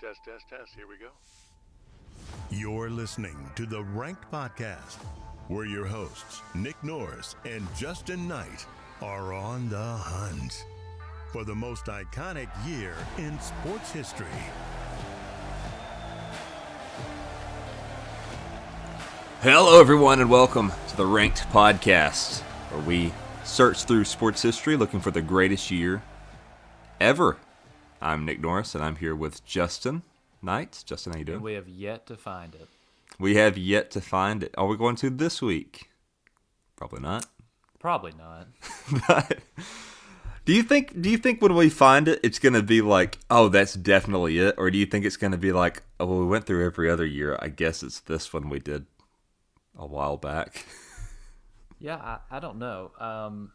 Test. Here we go. You're listening to the Ranked Podcast, where your hosts, Nick Norris and Justin Knight, are on the hunt for the most iconic year in sports history. Hello, everyone, and welcome to the Ranked Podcast, where we search through sports history looking for the greatest year ever. I'm Nick Norris, and I'm here with Justin Knight. Justin, how you doing? And we have yet to find it. We have yet to find it. Are we going to this week? Probably not. Probably not. But do you think when we find it, it's going to be like, oh, that's definitely it? Or do you think it's going to be like, oh, well, we went through every other year. I guess it's this one we did a while back. Yeah, I don't know.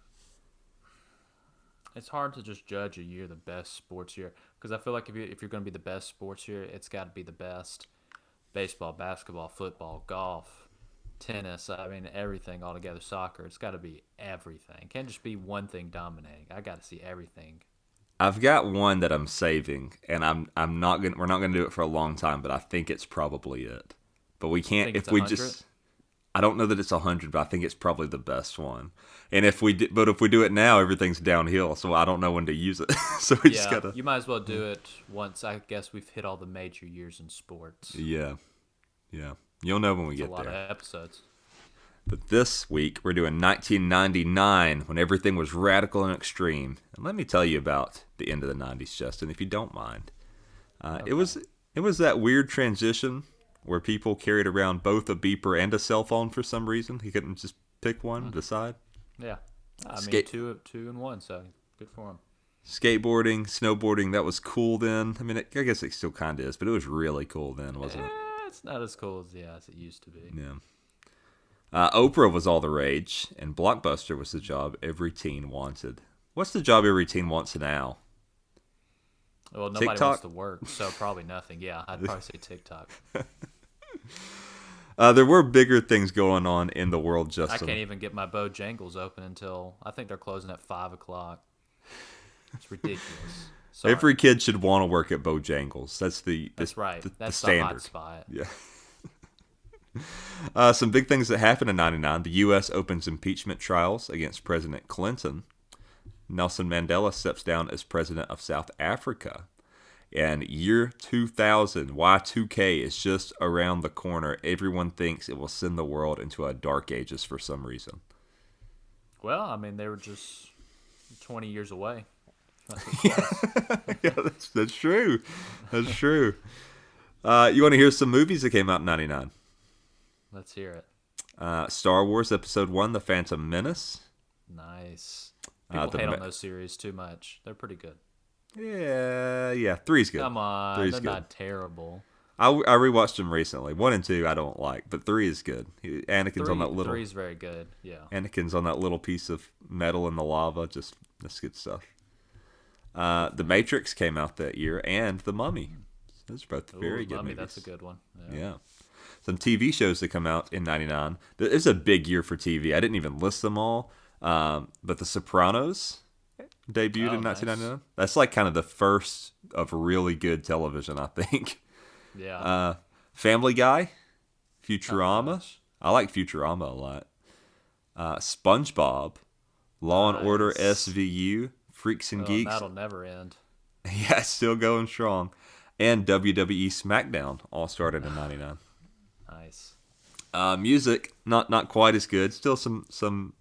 It's hard to just judge a year the best sports year, because I feel like if you're going to be the best sports year, it's got to be the best baseball, basketball, football, golf, tennis. I mean, everything all together. Soccer. It's got to be everything. It can't just be one thing dominating. I got to see everything. I've got one that I'm saving, and we're not gonna do it for a long time, but I think it's probably it. But we can't if we 100? just. I don't know that it's 100, but I think it's probably the best one. And if we do it now, everything's downhill. So I don't know when to use it. So we just gotta. You might as well do it once. I guess we've hit all the major years in sports. Yeah. You'll know when we It's get a lot there. of episodes. But this week we're doing 1999, when everything was radical and extreme. And let me tell you about the end of the 90s, Justin, if you don't mind. Okay. It was that weird transition where people carried around both a beeper and a cell phone for some reason. He couldn't just pick one, decide. Yeah. I mean, two and one, so good for him. Skateboarding, snowboarding, that was cool then. I mean, I guess it still kind of is, but it was really cool then, wasn't it? It's not as cool as it used to be. Yeah. Oprah was all the rage, and Blockbuster was the job every teen wanted. What's the job every teen wants now? Well, nobody TikTok? wants to work, so probably nothing. Yeah, I'd probably say TikTok. There were bigger things going on in the world, Justin. I can't even get my Bojangles open until I think they're closing at 5 o'clock. It's ridiculous. Sorry. Every kid should want to work at Bojangles. That's right. The That's the standard. hot spot. Yeah. Some big things that happened in 99. The U.S. opens impeachment trials against President Clinton. Nelson Mandela steps down as president of South Africa. And year 2000, Y2K, is just around the corner. Everyone thinks it will send the world into a dark ages for some reason. Well, I mean, they were just 20 years away. Yeah, that's true. That's true. You want to hear some movies that came out in 99? Let's hear it. Star Wars Episode 1, The Phantom Menace. Nice. People hate on those series too much. They're pretty good. Yeah. 3's good. Come on, 3's they're good. not terrible. I rewatched them recently. 1 and 2 I don't like, but 3 is good. Anakin's on that little. 3's very good. Yeah. Anakin's on that little piece of metal in the lava. Just that's good stuff. The Matrix came out that year, and The Mummy. Those are both very good Mummy, movies. that's a good one. Yeah. Some TV shows that come out in 99. It's a big year for TV. I didn't even list them all. But The Sopranos debuted in 1999. Nice. That's like kind of the first of really good television, I think. Yeah. Family Guy, Futurama. Nice. I like Futurama a lot. SpongeBob, Law and Order SVU, Freaks and Geeks. That'll never end. Yeah, it's still going strong. And WWE SmackDown all started in 99. Nice. Music, not quite as good. Still some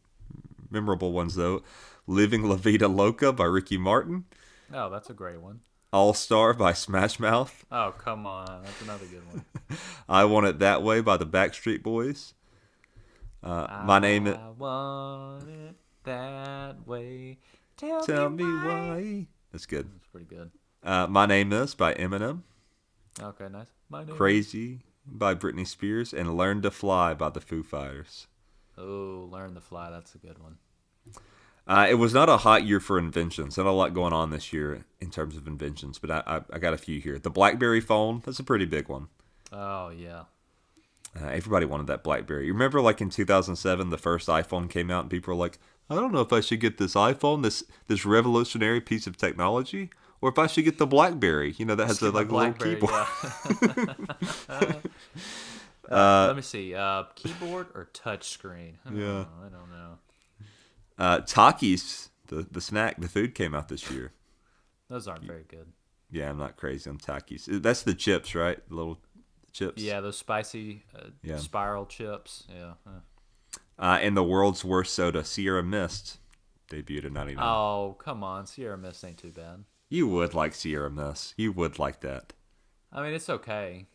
memorable ones, though. Living La Vida Loca by Ricky Martin. Oh, that's a great one. All Star by Smash Mouth. Oh, come on. That's another good one. I Want It That Way by the Backstreet Boys. My Name Is... I want it that way. Tell me why. That's good. That's pretty good. My Name Is by Eminem. Okay, nice. My name Crazy by Britney Spears. And Learn to Fly by the Foo Fighters. Oh, Learn to Fly. That's a good one. It was not a hot year for inventions. Not a lot going on this year in terms of inventions, but I got a few here. The BlackBerry phone, that's a pretty big one. Oh, yeah. Everybody wanted that BlackBerry. You remember like in 2007, the first iPhone came out and people were like, I don't know if I should get this iPhone, this revolutionary piece of technology, Or if I should get the BlackBerry, that has a little keyboard. Yeah. Let me see. Keyboard or touch screen? Yeah. I don't know. Takis, the snack, the food came out this year. Those aren't very good. Yeah, I'm not crazy on Takis. That's the chips, right? The little chips. Yeah, those spicy spiral chips. Yeah. And the world's worst soda, Sierra Mist, debuted in '99. Oh, come on. Sierra Mist ain't too bad. You would like Sierra Mist. You would like that. I mean, it's okay.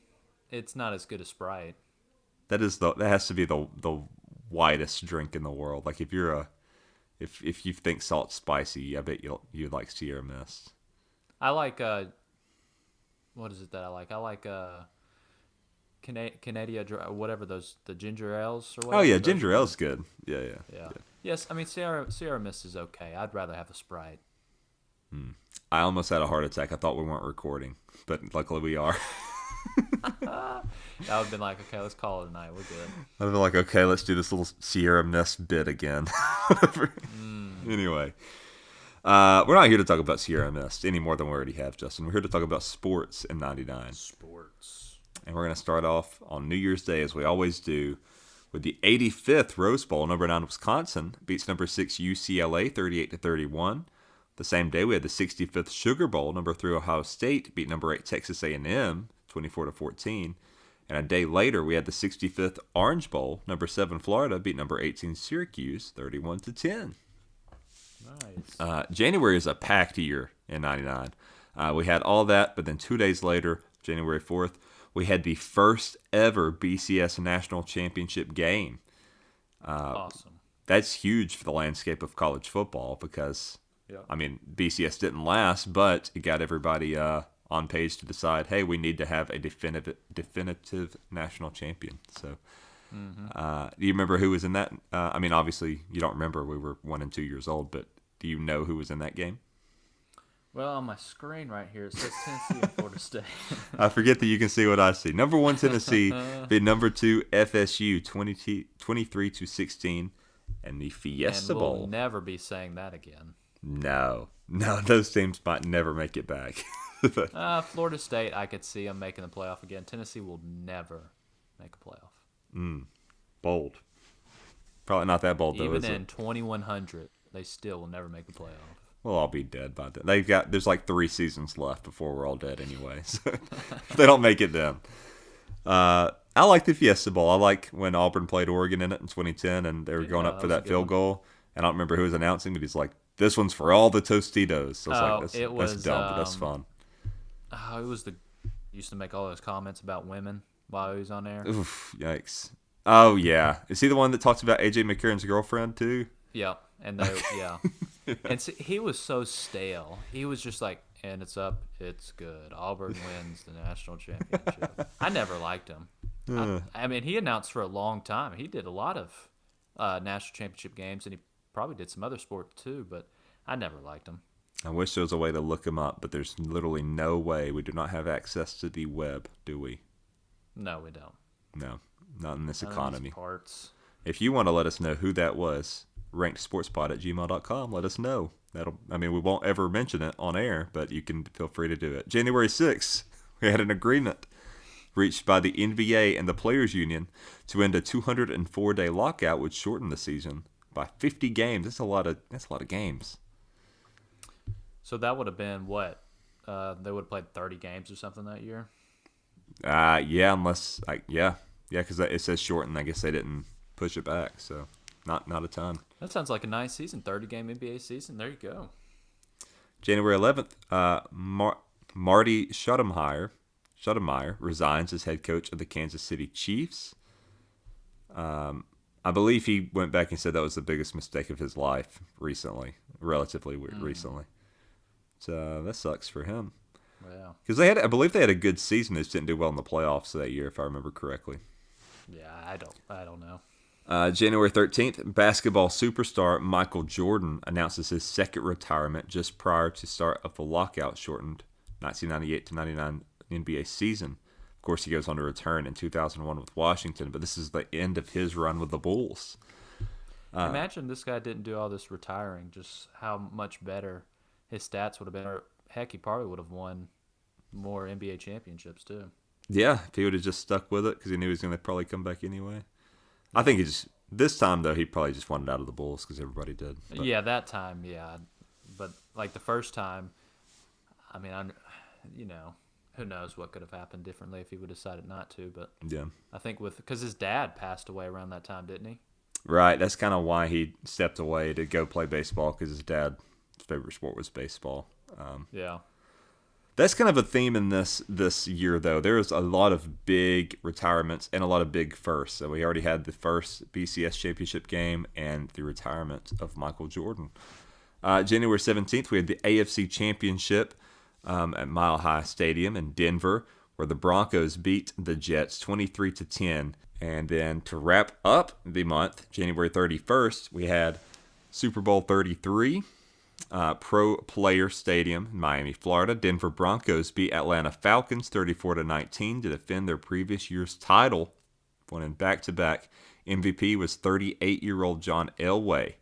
It's not as good as Sprite. That has to be the whitest drink in the world. Like if if you think salt's spicy, I bet you like Sierra Mist. I like what is it that I like? I like Canadian whatever the ginger ales or whatever. Oh yeah, ginger ale's good. Yeah. Yes, I mean Sierra Mist is okay. I'd rather have a Sprite. I almost had a heart attack. I thought we weren't recording, but luckily we are. That would have been like, okay, let's call it a night. We're good. I'd have been like, okay, let's do this little Sierra Mist bit again. Anyway, we're not here to talk about Sierra Mist any more than we already have, Justin. We're here to talk about sports in '99. Sports. And we're going to start off on New Year's Day, as we always do, with the 85th Rose Bowl. Number 9 Wisconsin beats number 6 UCLA 38-31. The same day, we had the 65th Sugar Bowl. Number 3 Ohio State beat number 8 Texas A&M 24-14. And a day later, we had the 65th Orange Bowl. Number 7 Florida beat number 18 Syracuse 31-10. Nice. January is a packed year in '99. We had all that, but then 2 days later, January 4th, we had the first ever BCS National Championship Game. Awesome. That's huge for the landscape of college football because, Yeah. I mean, BCS didn't last, but it got everybody on page to decide, hey, we need to have a definitive national champion. So, do you remember who was in that? I mean, obviously, you don't remember. We were 1 and 2 years old, but do you know who was in that game? Well, on my screen right here, it says Tennessee and Florida State. I forget that you can see what I see. Number 1 Tennessee beat number 2 FSU 23-16 and the Fiesta And Bowl. we'll never be saying that again. No, those teams might never make it back. Florida State, I could see them making the playoff again. Tennessee will never make a playoff. Bold. Probably not that bold, though, Even is in it? 2100, they still will never make the playoff. We'll all be dead by then. There's like 3 seasons left before we're all dead anyway. So if they don't make it then. I like the Fiesta Bowl. I like when Auburn played Oregon in it in 2010 and they were going up for that field goal. And I don't remember who was announcing, but he's like, this one's for all the Tostitos. So I was like, that's dumb, but that's fun. It was used to make all those comments about women while he was on there. Oof, yikes. Oh, yeah. Is he the one that talks about A.J. McCarron's girlfriend, too? Yeah, and and see, he was so stale. He was just like, and it's up, it's good. Auburn wins the national championship. I never liked him. I mean, he announced for a long time. He did a lot of national championship games, and he probably did some other sports too, but I never liked him. I wish there was a way to look him up, but there's literally no way. We do not have access to the web, do we? No, we don't. No, not in this None of economy. these parts. If you want to let us know who that was, rankedsportspod@gmail.com. Let us know. We won't ever mention it on air, but you can feel free to do it. January 6th, we had an agreement reached by the NBA and the Players Union to end a 204-day lockout, which shortened the season by 50 games. That's a lot of games. So that would have been what? They would have played 30 games or something that year? Yeah, because it says shortened. I guess they didn't push it back, so not a ton. That sounds like a nice season, 30-game NBA season. There you go. January 11th, Marty Schottenheimer resigns as head coach of the Kansas City Chiefs. I believe he went back and said that was the biggest mistake of his life relatively recently. So that sucks for him. Yeah. Because I believe they had a good season. They just didn't do well in the playoffs that year, if I remember correctly. Yeah, I don't know. January 13th, basketball superstar Michael Jordan announces his second retirement just prior to start of the lockout shortened 1998-99 NBA season. Of course, he goes on to return in 2001 with Washington, but this is the end of his run with the Bulls. Imagine this guy didn't do all this retiring, just how much better his stats would have been. heck, he probably would have won more NBA championships too. Yeah, if he would have just stuck with it because he knew he was going to probably come back anyway. I think this time, though, he probably just wanted out of the Bulls because everybody did. But. Yeah, that time, yeah. But, like, the first time, I mean, who knows what could have happened differently if he would have decided not to. But yeah, I think because his dad passed away around that time, didn't he? Right. That's kind of why he stepped away to go play baseball because his dad's favorite sport was baseball. Yeah. That's kind of a theme in this year, though. There's a lot of big retirements and a lot of big firsts. So we already had the first BCS Championship game and the retirement of Michael Jordan. January 17th, we had the AFC Championship at Mile High Stadium in Denver, where the Broncos beat the Jets 23-10. And then to wrap up the month, January 31st, we had Super Bowl 33. Pro Player Stadium in Miami, Florida. Denver Broncos beat Atlanta Falcons 34-19 to defend their previous year's title, winning back-to-back. MVP was 38-year-old John Elway,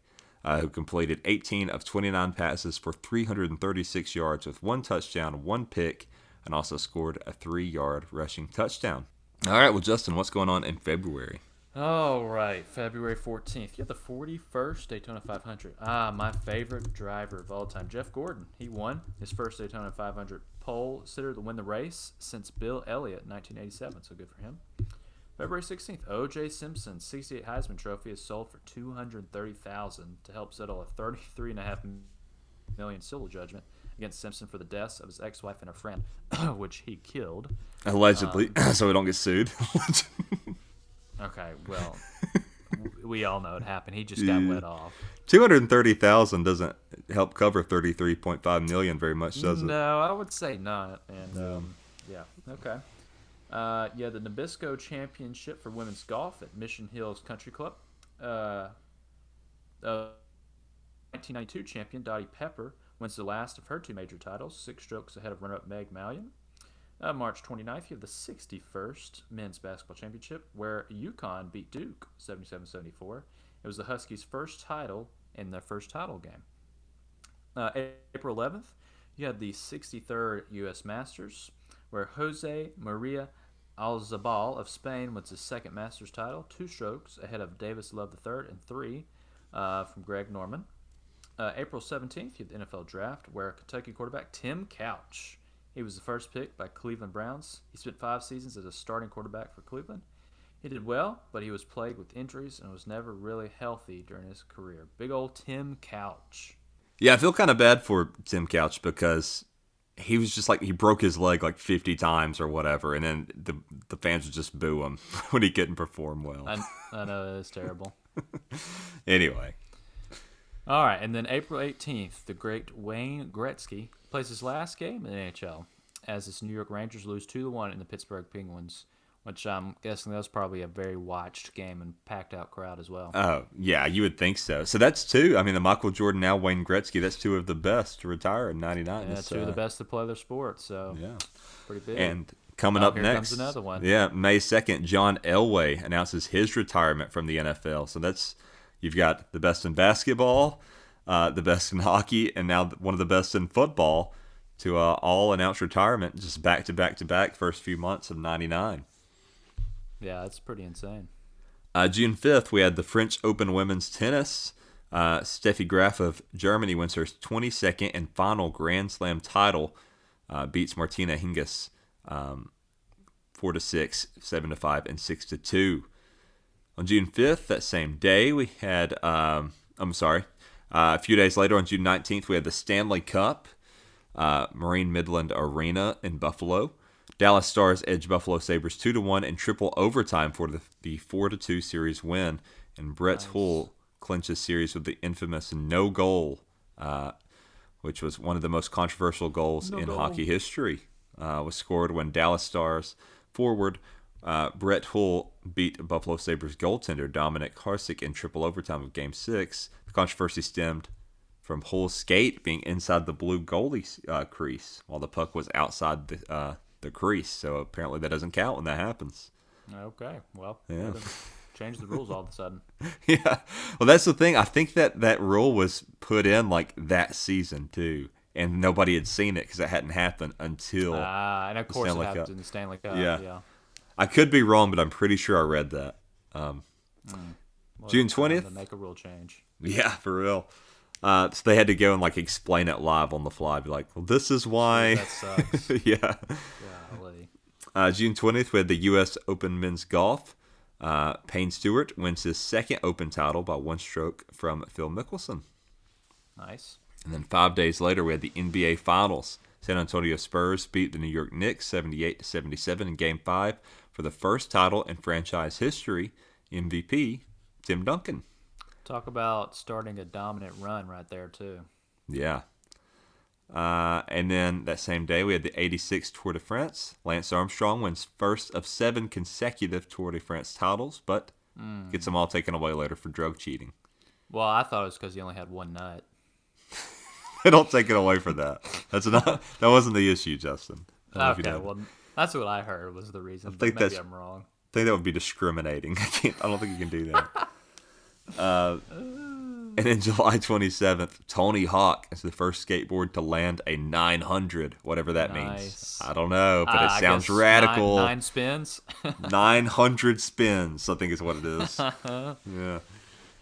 who completed 18 of 29 passes for 336 yards with 1 touchdown, 1 pick, and also scored a 3-yard rushing touchdown. All right, well, Justin, what's going on in February? All right, February 14th. You have the 41st Daytona 500. My favorite driver of all time, Jeff Gordon. He won his first Daytona 500 pole sitter to win the race since Bill Elliott in 1987, so good for him. February 16th, O.J. Simpson's 68 Heisman Trophy is sold for $230,000 to help settle a $33.5 million civil judgment against Simpson for the deaths of his ex-wife and her friend, which he killed. Allegedly, so we don't get sued. Okay, well, we all know it happened. He just got let off. $230,000 doesn't help cover $33.5 million very much, does it? No, I would say not. And yeah, okay. The Nabisco Championship for women's golf at Mission Hills Country Club. 1992 champion Dottie Pepper wins the last of her 2 major titles, 6 strokes ahead of runner-up Meg Mallion. March 29th, you have the 61st Men's Basketball Championship, where UConn beat Duke 77-74. It was the Huskies' first title in their first title game. April 11th, you had the 63rd U.S. Masters, where Jose Maria Alzabal of Spain wins his second Masters title, 2 strokes ahead of Davis Love III and 3 from Greg Norman. April 17th, you have the NFL Draft, where Kentucky quarterback Tim Couch. He was the first pick by Cleveland Browns. He spent 5 seasons as a starting quarterback for Cleveland. He did well, but he was plagued with injuries and was never really healthy during his career. Big old Tim Couch. Yeah, I feel kind of bad for Tim Couch because he was just like, he broke his leg like 50 times or whatever, and then the fans would just boo him when he couldn't perform well. I know, it's terrible. Anyway. All right, and then April 18th, the great Wayne Gretzky plays his last game in the NHL as his New York Rangers lose 2-1 in the Pittsburgh Penguins, which I'm guessing that was probably a very watched game and packed out crowd as well. Oh, yeah, you would think so. So that's 2. I mean, the Michael Jordan, now Wayne Gretzky, that's 2 of the best to retire in 99. Yeah, 2 of the best to play their sport, so yeah, pretty big. And coming up here next, comes another one. Yeah, May 2nd, John Elway announces his retirement from the NFL. So that's, you've got the best in basketball, the best in hockey, and now one of the best in football to all announce retirement just back to back to back first few months of 99. Yeah, that's pretty insane. June 5th, we had the French Open women's tennis. Steffi Graf of Germany wins her 22nd and final Grand Slam title, beats Martina Hingis 4-6, 7-5, and 6-2. On June 5th, that same day, we had, a few days later, on June 19th, we had the Stanley Cup, Marine Midland Arena in Buffalo. Dallas Stars edge Buffalo Sabres 2-1 in triple overtime for the 4-2 series win. And Brett Hull clinches series with the infamous no goal, which was one of the most controversial goals in hockey history. Was scored when Dallas Stars forward Brett Hull beat Buffalo Sabres goaltender Dominic Hasek in triple overtime of Game 6. The controversy stemmed from Hull's skate being inside the blue goalie crease while the puck was outside the crease. So apparently that doesn't count when that happens. Okay, well, yeah. Change the rules all of a sudden. Yeah, well, that's the thing. I think that rule was put in like that season too. and nobody had seen it because it hadn't happened until and of the course it Stanley happened Cup. in the Stanley Cup. Yeah. Yeah. I could be wrong, but I'm pretty sure I read that. Well, June it's time 20th? to make a rule change. Yeah, for real. So they had to go and explain it live on the fly. Be like, well, this is why. That sucks. Yeah. Golly. June 20th, we had the U.S. Open men's golf. Payne Stewart wins his second Open title by one stroke from Phil Mickelson. Nice. And then 5 days later, we had the NBA Finals. San Antonio Spurs beat the New York Knicks 78-77 in Game 5 for the first title in franchise history. MVP, Tim Duncan. Talk about starting a dominant run right there, too. Yeah. And then that same day, we had the 86 Tour de France. Lance Armstrong wins first of 7 consecutive Tour de France titles, but gets them all taken away later for drug cheating. Well, I thought it was because he only had one nut. They don't take it away for that. That wasn't the issue, Justin. Okay, well, that's what I heard was the reason. think but maybe that's- I'm wrong. I think that would be discriminating. I don't think you can do that. And then July 27th, Tony Hawk is the first skateboard to land a 900, whatever that means. Nice. I don't know, but it I sounds guess radical. 9 spins. 900 spins, I think is what it is. Yeah.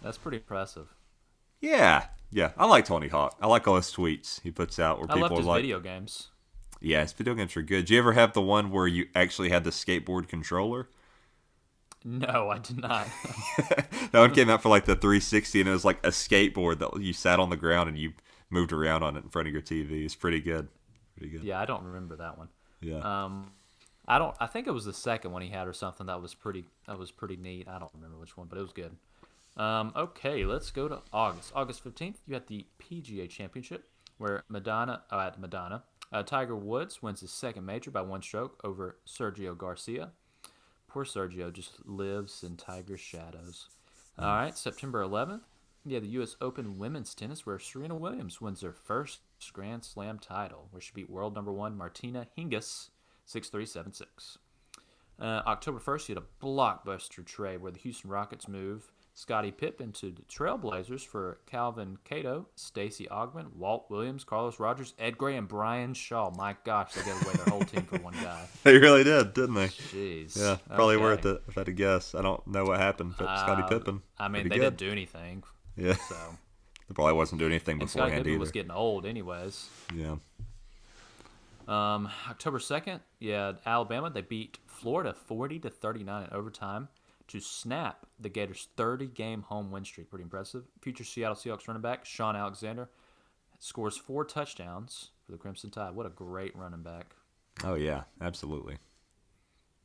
That's pretty impressive. Yeah. I like Tony Hawk. I like all his tweets he puts out where I people loved are his like, video games. yeah, his video games are good. Did you ever have the one where you actually had the skateboard controller? No, I did not. That one came out for the 360, and it was like a skateboard that you sat on the ground and you moved around on it in front of your TV. It's pretty good. Yeah, I don't remember that one. Yeah. I think it was the second one he had or something that was pretty neat. I don't remember which one, but it was good. Okay, let's go to August. August 15th, you had the PGA Championship where Tiger Woods wins his second major by one stroke over Sergio Garcia. Poor Sergio just lives in Tiger's shadows. All right, September 11th, yeah, the U.S. Open women's tennis where Serena Williams wins her first Grand Slam title, where she beat world number 1 Martina Hingis 6-3, 7-6. October 1st, you had a blockbuster trade where the Houston Rockets move Scottie Pippen to the Trailblazers for Calvin Cato, Stacey Augmon, Walt Williams, Carlos Rogers, Ed Gray, and Brian Shaw. My gosh, they gave away their whole team for one guy. They really did, didn't they? Jeez. Yeah, probably Okay. worth it if I had to guess. I don't know what happened, but Scottie Pippen. I mean, pretty they good. didn't do anything. Yeah, So, they probably wasn't doing anything and Scottie beforehand Pippen either. was getting old anyways. Yeah. October 2nd, yeah, Alabama, they beat Florida 40-39 in overtime to snap the Gators' 30-game home win streak. Pretty impressive. Future Seattle Seahawks running back Sean Alexander scores 4 touchdowns for the Crimson Tide. What a great running back. Oh yeah, absolutely.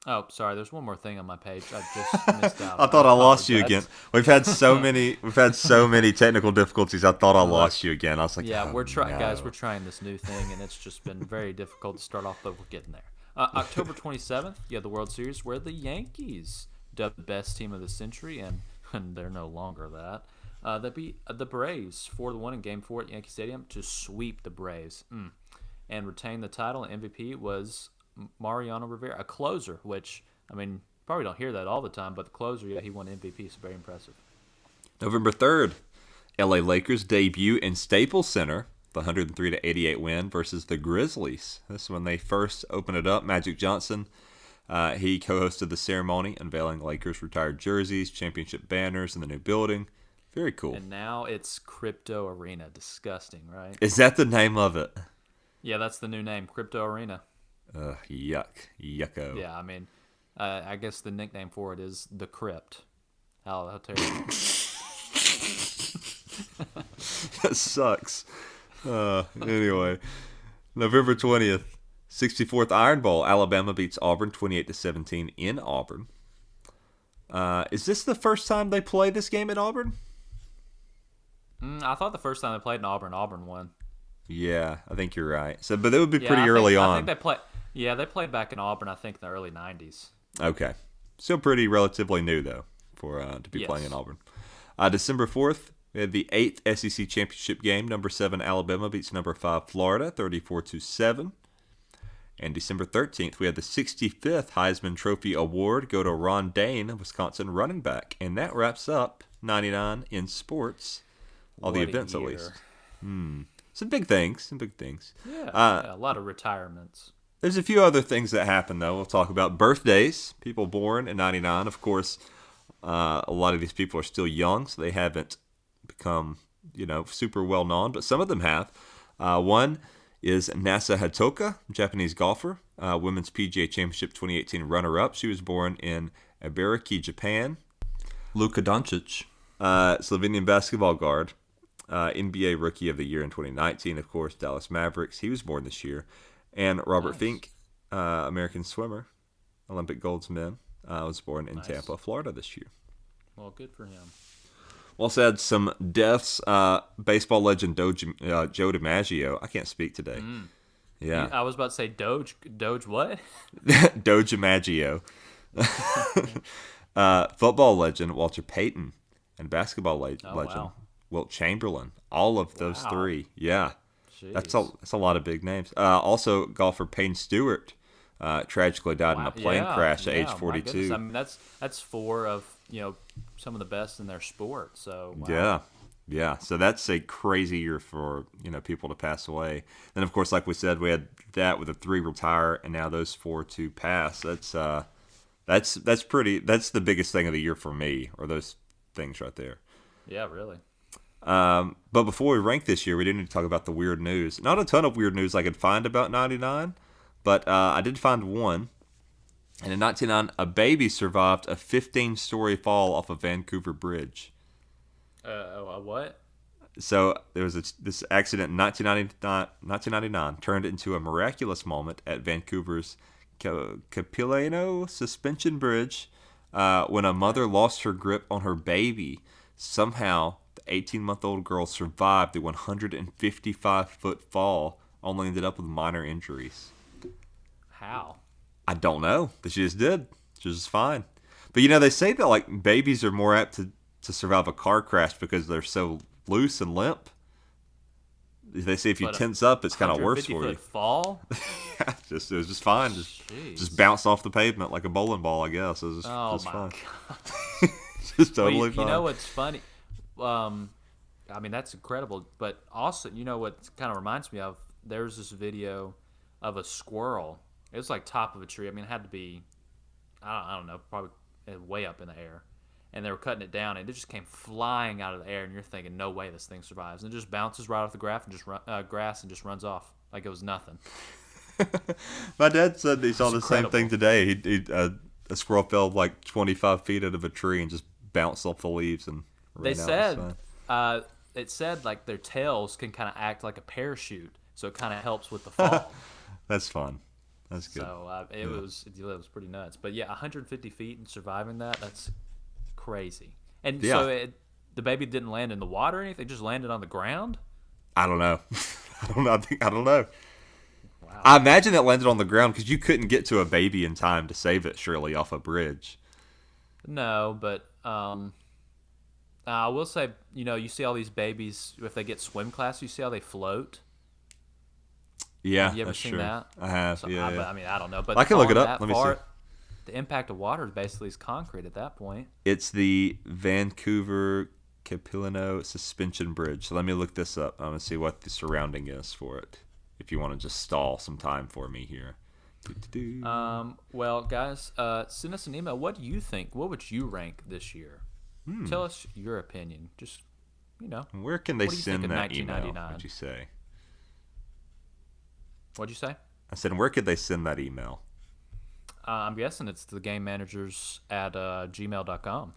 Oh, sorry. There's one more thing on my page. I just missed out. I thought I lost you apologize. again. We've had so many technical difficulties. I thought I lost you again. I was like, Yeah, oh, we're trying, no. guys. We're trying this new thing, and it's just been very difficult to start off, but we're getting there. October 27th, you have the World Series where the Yankees dubbed the best team of the century, and they're no longer that. They beat the Braves 4-1 in Game 4 at Yankee Stadium to sweep the Braves and retain the title. And MVP was Mariano Rivera, a closer, which, I mean, probably don't hear that all the time, but the closer, yeah, he won MVP, so very impressive. November 3rd, LA Lakers debut in Staples Center, the 103-88 win versus the Grizzlies. This is when they first opened it up. Magic Johnson, he co-hosted the ceremony, unveiling Lakers retired jerseys, championship banners in the new building. Very cool. And now it's Crypto Arena. Disgusting, right? Is that the name of it? Yeah, that's the new name, Crypto Arena. Yucko. Yeah, I mean, I guess the nickname for it is the Crypt. How terrible. That sucks. Anyway, November 20th, 64th Iron Bowl. Alabama beats Auburn 28-17 in Auburn. Is this the first time they play this game at Auburn? I thought the first time they played in Auburn won. Yeah, I think you're right. So, but it would be Yeah, pretty I early think, on. I think they play. Yeah, they played back in Auburn. I think in the early '90s. Okay, still pretty relatively new though for to be playing in Auburn. December 4th, we had the 8th SEC Championship game. Number 7 Alabama beats number 5 Florida 34-7. And December 13th, we had the 65th Heisman Trophy Award go to Ron Dane, Wisconsin running back. And that wraps up 99 in sports. All the What a events, at year. least. Some big things. Yeah, a lot of retirements. There's a few other things that happen, though. We'll talk about birthdays. People born in 99. Of course, a lot of these people are still young, so they haven't become, super well known, but some of them have. One is Nasa Hatoka, Japanese golfer, women's PGA Championship 2018 runner-up. She was born in Ibaraki, Japan. Luka Doncic, Slovenian basketball guard, NBA Rookie of the Year in 2019, of course, Dallas Mavericks. He was born this year. And Robert Fink, American swimmer, Olympic goldsman, was born in Tampa, Florida this year. Well, good for him. We also had some deaths. Baseball legend Joe DiMaggio. I can't speak today. Yeah. I was about to say Doge what? Doge DiMaggio. Football legend Walter Payton. And basketball legend Wilt Chamberlain. All of those three. Yeah. Jeez. That's a lot of big names. Also, golfer Payne Stewart tragically died in a plane crash at age 42. I mean, that's four of some of the best in their sport. So yeah. So that's a crazy year for people to pass away. Then of course, like we said, we had that with the 3 retire, and now those 4 to pass. That's the biggest thing of the year for me, or those things right there. Yeah, really. But before we rank this year, we do need to talk about the weird news. Not a ton of weird news I could find about 99, but I did find one. And in 1999, a baby survived a 15-story fall off a Vancouver bridge. What? So there was this accident in 1999 turned into a miraculous moment at Vancouver's Capilano Suspension Bridge when a mother lost her grip on her baby. Somehow, the 18-month-old girl survived the 155-foot fall, only ended up with minor injuries. How? I don't know. But she just did. She was just fine. But they say that babies are more apt to survive a car crash because they're so loose and limp. They say if you tense up, it's kind of worse for you. 150-foot fall? Yeah, it was just fine. Just bounced off the pavement like a bowling ball, I guess. It was just my fine. God. Just totally fine. You know what's funny? I mean, that's incredible. But also, what kind of reminds me of? There's this video of a squirrel. It was like top of a tree. I mean, it had to be, I don't know, probably way up in the air. And they were cutting it down, and it just came flying out of the air. And you're thinking, no way this thing survives. And it just bounces right off the grass and just runs off like it was nothing. My dad said he saw the same thing today. A squirrel fell like 25 feet out of a tree and just bounced off the leaves and ran out. It said like their tails can kind of act like a parachute, so it kind of helps with the fall. That's fun. That's good. So it was pretty nuts. But yeah, 150 feet and surviving that's crazy. And so the baby didn't land in the water or anything; it just landed on the ground. I don't know. I don't know. Wow. I imagine it landed on the ground because you couldn't get to a baby in time to save it, surely, off a bridge. No, but I will say, you see all these babies, if they get swim class, you see how they float? Yeah, have you ever seen that? I have, so, yeah. I mean, I don't know. But I can look it up. Let me see. The impact of water basically is concrete at that point. It's the Vancouver Capilano Suspension Bridge. So let me look this up. I'm going to see what the surrounding is for it, if you want to just stall some time for me here. Well, guys, send us an email. What do you think? What would you rank this year? Tell us your opinion. Just, Where can they send that email, would would you say? What'd you say? I said, where could they send that email? I'm guessing it's the game managers at gmail.com.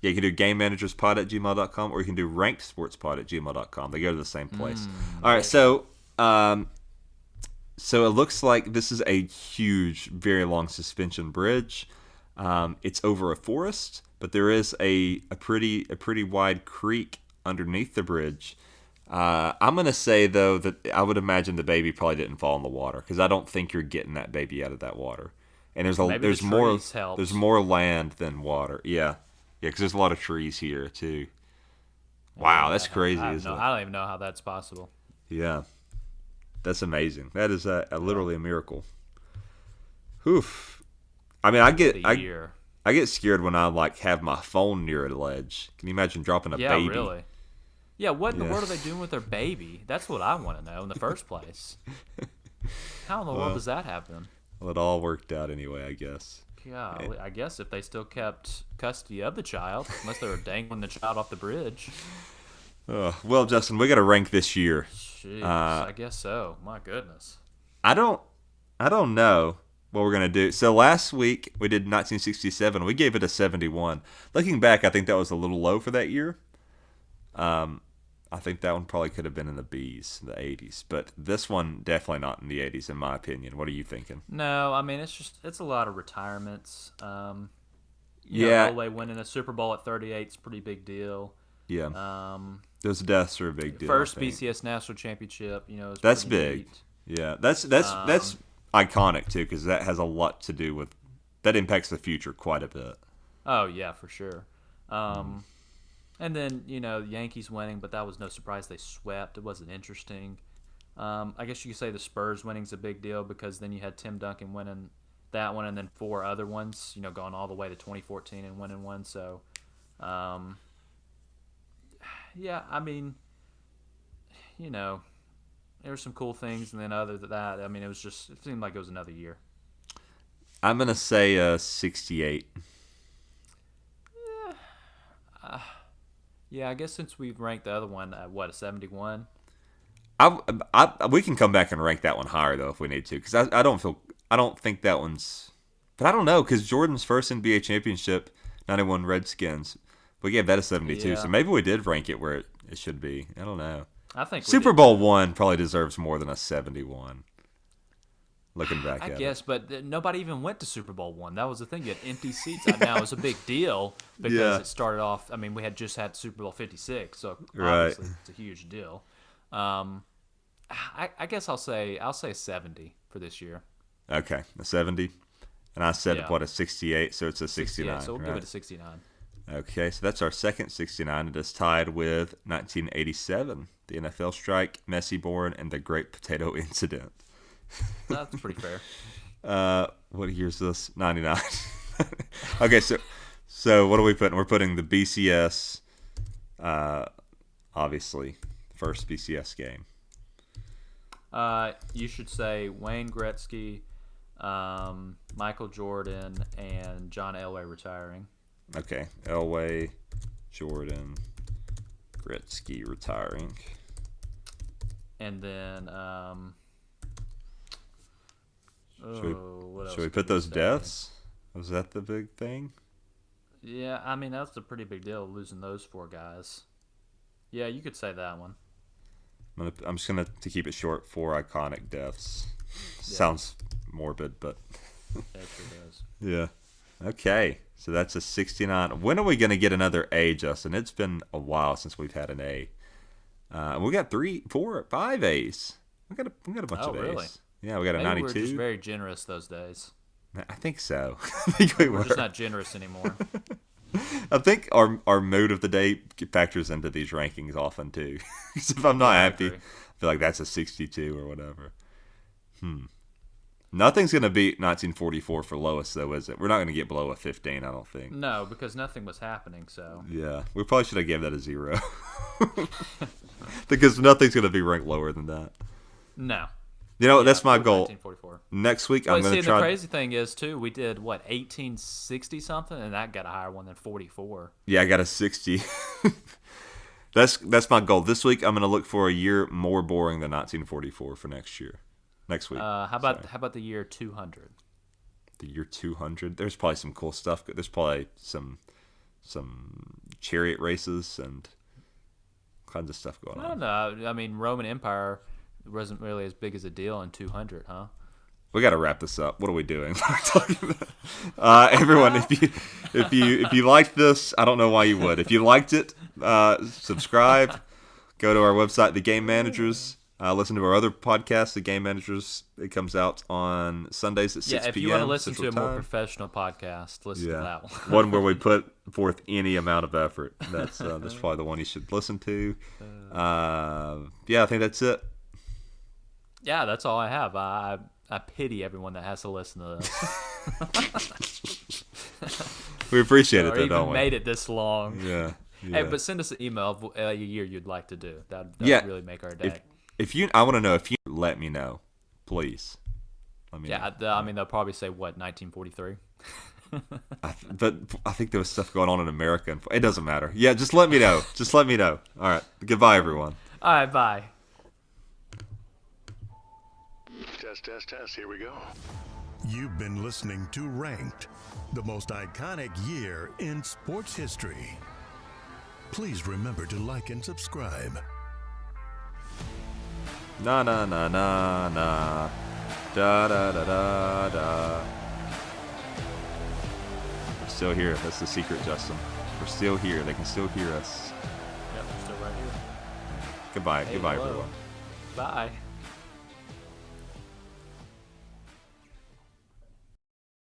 Yeah, you can do gamemanagerspod@gmail.com, or you can do rankedsportspod@gmail.com. They go to the same place. All right, so it looks like this is a huge, very long suspension bridge. It's over a forest, but there is a pretty wide creek underneath the bridge. I'm going to say, though, that I would imagine the baby probably didn't fall in the water, because I don't think you're getting that baby out of that water. And there's more land than water. Yeah, because there's a lot of trees here too. Wow, that's crazy, isn't it? I don't even know how that's possible. Yeah, that's amazing. That is literally a miracle. Oof. I mean, I get scared when I have my phone near a ledge. Can you imagine dropping a baby? Yeah, really. Yeah, what in the Yeah. world are they doing with their baby? That's what I want to know in the first place. How in the world does that happen? Well, it all worked out anyway, I guess. Yeah, I guess if they still kept custody of the child, unless they were dangling the child off the bridge. Well, Justin, we got to rank this year. Jeez, I guess so. My goodness. I don't know what we're gonna do. So last week we did 1967. We gave it a 71. Looking back, I think that was a little low for that year. I think that one probably could have been in the B's, the 80s, but this one definitely not in the 80s, in my opinion. What are you thinking? No, I mean it's a lot of retirements. Yeah. Elway winning a Super Bowl at 38 is a pretty big deal. Yeah. Those deaths are a big deal. First I think. BCS National Championship, is That's pretty big. neat. Yeah, that's iconic too, because that has a lot to do with that impacts the future quite a bit. Oh yeah, for sure. And then the Yankees winning, but that was no surprise. They swept. It wasn't interesting. I guess you could say the Spurs winning's a big deal because then you had Tim Duncan winning that one, and then 4 other ones. Going all the way to 2014 and winning one. So, yeah, I mean, there were some cool things, and then other than that, I mean, it seemed like it was another year. I'm gonna say 68. Yeah, I guess since we've ranked the other one at a 71. We can come back and rank that one higher though if we need to, because I don't think that one's, but I don't know, because Jordan's first NBA championship, 91 Redskins, we gave that a 72, so maybe we did rank it where it should be. I don't know. I think Super Bowl one probably deserves more than a 71. Looking back at guess, it. but nobody even went to Super Bowl one. That was the thing. You had empty seats. Now it was a big deal because it started off. I mean, we had just had Super Bowl 56, so obviously it's a huge deal. I guess I'll say 70 for this year. Okay, a 70, and I said a 68, so it's a 69. So we'll give it a 69. Okay, so that's our second 69. It is tied with 1987, the NFL strike, Messi born, and the Great Potato Incident. That's pretty fair. What year is this? 99. Okay, so what are we putting? We're putting the BCS, obviously, first BCS game. You should say Wayne Gretzky, Michael Jordan, and John Elway retiring. Okay, Elway, Jordan, Gretzky retiring. And then, should we put those deaths? Was that the big thing? Yeah, I mean, that's a pretty big deal, losing those 4 guys. Yeah, you could say that one. I'm just going to keep it short, 4 iconic deaths. Sounds morbid, but... That sure does. Yeah. Okay, so that's a 69. When are we going to get another A, Justin? It's been a while since we've had an A. We got 3, 4, 5 A's. We got a bunch of A's. Really? Yeah, we got a 92. We're just very generous those days. I think so. I think we We're were. just not generous anymore. I think our mood of the day factors into these rankings often too. Because if I'm not happy, I feel like that's a 62 or whatever. Nothing's going to beat 1944 for lowest, though, is it? We're not going to get below a 15, I don't think. No, because nothing was happening, so... Yeah, we probably should have gave that a 0. Because nothing's going to be ranked lower than that. No. That's my goal. 1944. Next week, I'm going to try... the crazy thing is, too, we did, 1860-something, and that got a higher one than 44. Yeah, I got a 60. That's my goal. This week, I'm going to look for a year more boring than 1944 for next year. Next week. How about the year 200? The year 200. There's probably some cool stuff. There's probably some chariot races and kinds of stuff going on. I don't know. I mean, Roman Empire wasn't really as big as a deal in 200, huh? We got to wrap this up. What are we doing? Everyone, if you liked this, I don't know why you would. If you liked it, subscribe. Go to our website, The Game Managers. Listen to our other podcast, The Game Managers. It comes out on Sundays at 6 p.m. Yeah, if you want to listen Central to a more Time. professional podcast, listen to that one. One where we put forth any amount of effort. That's probably the one you should listen to. I think that's it. Yeah, that's all I have. I pity everyone that has to listen to this. We appreciate it, or though, even don't we? made it this long. Yeah. Hey, but send us an email of a year you'd like to do. That Yeah. would really make our day. I want to know if you let me know, please. Let me know. I mean, they'll probably say what 1943. But I think there was stuff going on in America. And it doesn't matter. Yeah, just let me know. Just let me know. All right. Goodbye, everyone. All right, bye. Test. Here we go. You've been listening to Ranked, the most iconic year in sports history. Please remember to like and subscribe. Na na na na na. Da da da da da. We're still here. That's the secret, Justin. We're still here. They can still hear us. Yep, we're still right here. Goodbye. Hey, Goodbye, hello. everyone. Bye.